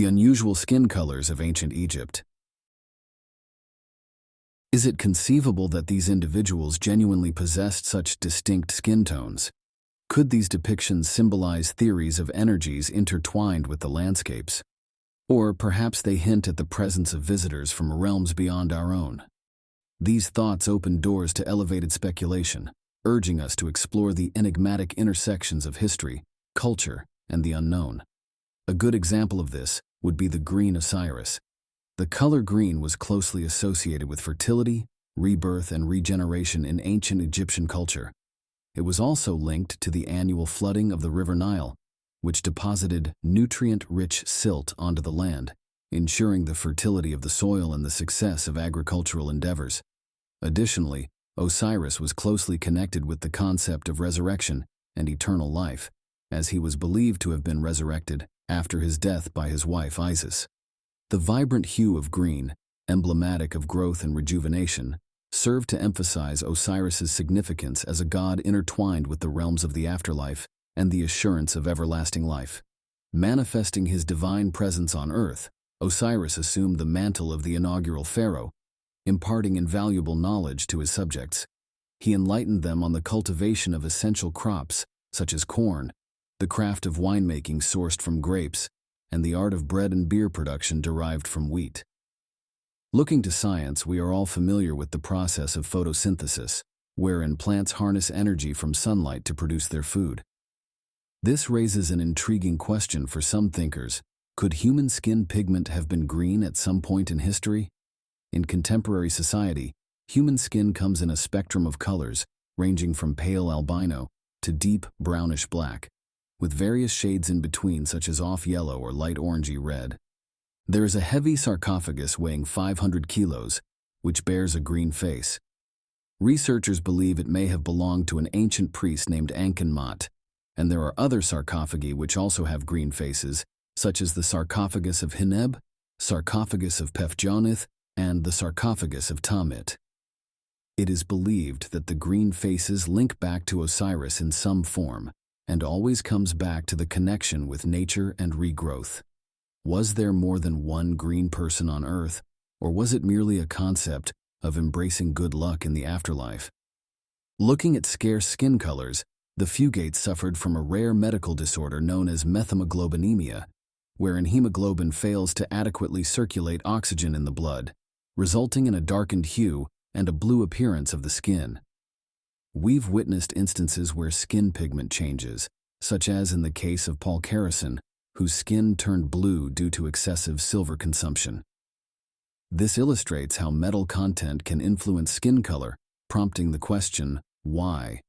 The unusual skin colors of ancient Egypt. Is it conceivable that these individuals genuinely possessed such distinct skin tones? Could these depictions symbolize theories of energies intertwined with the landscapes? Or perhaps they hint at the presence of visitors from realms beyond our own? These thoughts open doors to elevated speculation, urging us to explore the enigmatic intersections of history, culture, and the unknown. A good example of this would be the green Osiris. The color green was closely associated with fertility, rebirth, and regeneration in ancient Egyptian culture. It was also linked to the annual flooding of the River Nile, which deposited nutrient-rich silt onto the land, ensuring the fertility of the soil and the success of agricultural endeavors. Additionally, Osiris was closely connected with the concept of resurrection and eternal life, as he was believed to have been resurrected after his death by his wife Isis. The vibrant hue of green, emblematic of growth and rejuvenation, served to emphasize Osiris's significance as a god intertwined with the realms of the afterlife and the assurance of everlasting life. Manifesting his divine presence on earth, Osiris assumed the mantle of the inaugural pharaoh, imparting invaluable knowledge to his subjects. He enlightened them on the cultivation of essential crops, such as corn, the craft of winemaking sourced from grapes, and the art of bread and beer production derived from wheat. Looking to science, we are all familiar with the process of photosynthesis, wherein plants harness energy from sunlight to produce their food. This raises an intriguing question for some thinkers. Could human skin pigment have been green at some point in history? In contemporary society, human skin comes in a spectrum of colors, ranging from pale albino to deep brownish black, with various shades in between such as off-yellow or light orangey red. There is a heavy sarcophagus weighing 500 kilos, which bears a green face. Researchers believe it may have belonged to an ancient priest named Ankhemat, and there are other sarcophagi which also have green faces, such as the sarcophagus of Hineb, sarcophagus of Pefjonith, and the sarcophagus of Tamit. It is believed that the green faces link back to Osiris in some form, and always comes back to the connection with nature and regrowth. Was there more than one green person on Earth, or was it merely a concept of embracing good luck in the afterlife? Looking at scarce skin colors, the Fugates suffered from a rare medical disorder known as methemoglobinemia, wherein hemoglobin fails to adequately circulate oxygen in the blood, resulting in a darkened hue and a blue appearance of the skin. We've witnessed instances where skin pigment changes, such as in the case of Paul Carrison, whose skin turned blue due to excessive silver consumption. This illustrates how metal content can influence skin color, prompting the question, why?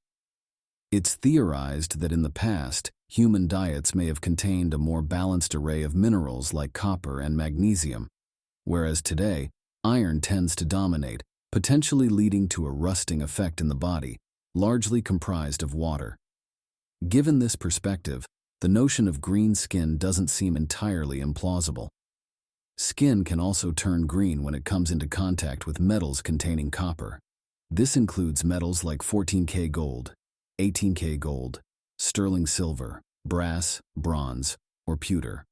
It's theorized that in the past, human diets may have contained a more balanced array of minerals like copper and magnesium, whereas today, iron tends to dominate, potentially leading to a rusting effect in the body, largely comprised of water. Given this perspective, the notion of green skin doesn't seem entirely implausible. Skin can also turn green when it comes into contact with metals containing copper. This includes metals like 14K gold, 18K gold, sterling silver, brass, bronze, or pewter.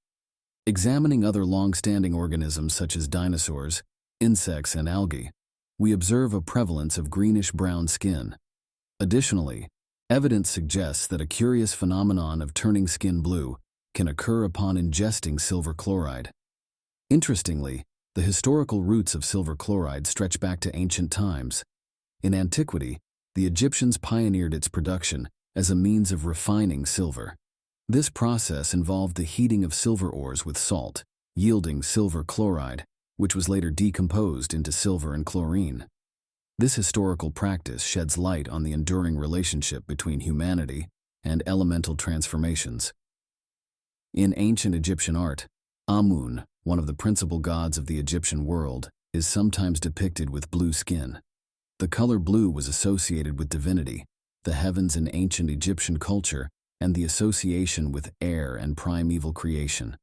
Examining other long-standing organisms such as dinosaurs, insects, and algae, we observe a prevalence of greenish-brown skin. Additionally, evidence suggests that a curious phenomenon of turning skin blue can occur upon ingesting silver chloride. Interestingly, the historical roots of silver chloride stretch back to ancient times. In antiquity, the Egyptians pioneered its production as a means of refining silver. This process involved the heating of silver ores with salt, yielding silver chloride, which was later decomposed into silver and chlorine. This historical practice sheds light on the enduring relationship between humanity and elemental transformations. In ancient Egyptian art, Amun, one of the principal gods of the Egyptian world, is sometimes depicted with blue skin. The color blue was associated with divinity, the heavens in ancient Egyptian culture, and the association with air and primeval creation.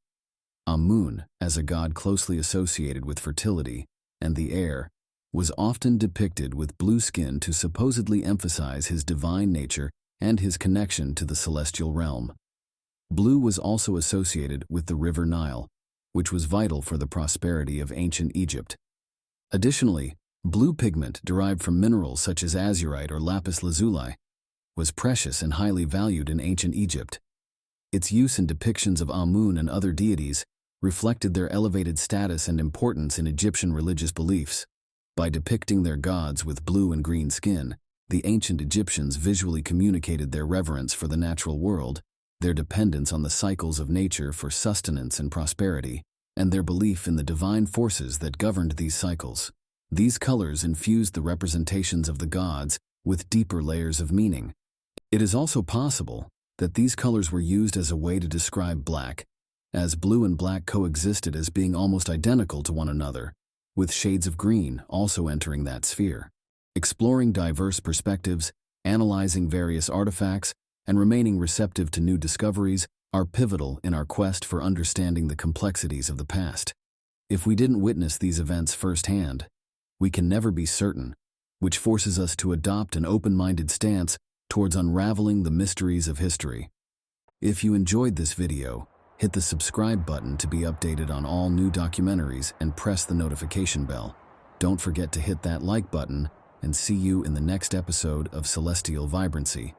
Amun, as a god closely associated with fertility and the air, was often depicted with blue skin to supposedly emphasize his divine nature and his connection to the celestial realm. Blue was also associated with the River Nile, which was vital for the prosperity of ancient Egypt. Additionally, blue pigment derived from minerals such as azurite or lapis lazuli was precious and highly valued in ancient Egypt. Its use in depictions of Amun and other deities reflected their elevated status and importance in Egyptian religious beliefs. By depicting their gods with blue and green skin, the ancient Egyptians visually communicated their reverence for the natural world, their dependence on the cycles of nature for sustenance and prosperity, and their belief in the divine forces that governed these cycles. These colors infused the representations of the gods with deeper layers of meaning. It is also possible that these colors were used as a way to describe black, as blue and black coexisted as being almost identical to one another, with shades of green also entering that sphere. Exploring diverse perspectives, analyzing various artifacts, and remaining receptive to new discoveries are pivotal in our quest for understanding the complexities of the past. If we didn't witness these events firsthand, we can never be certain, which forces us to adopt an open-minded stance towards unraveling the mysteries of history. If you enjoyed this video, hit the subscribe button to be updated on all new documentaries and press the notification bell. Don't forget to hit that like button, and see you in the next episode of Celestial Vibrancy.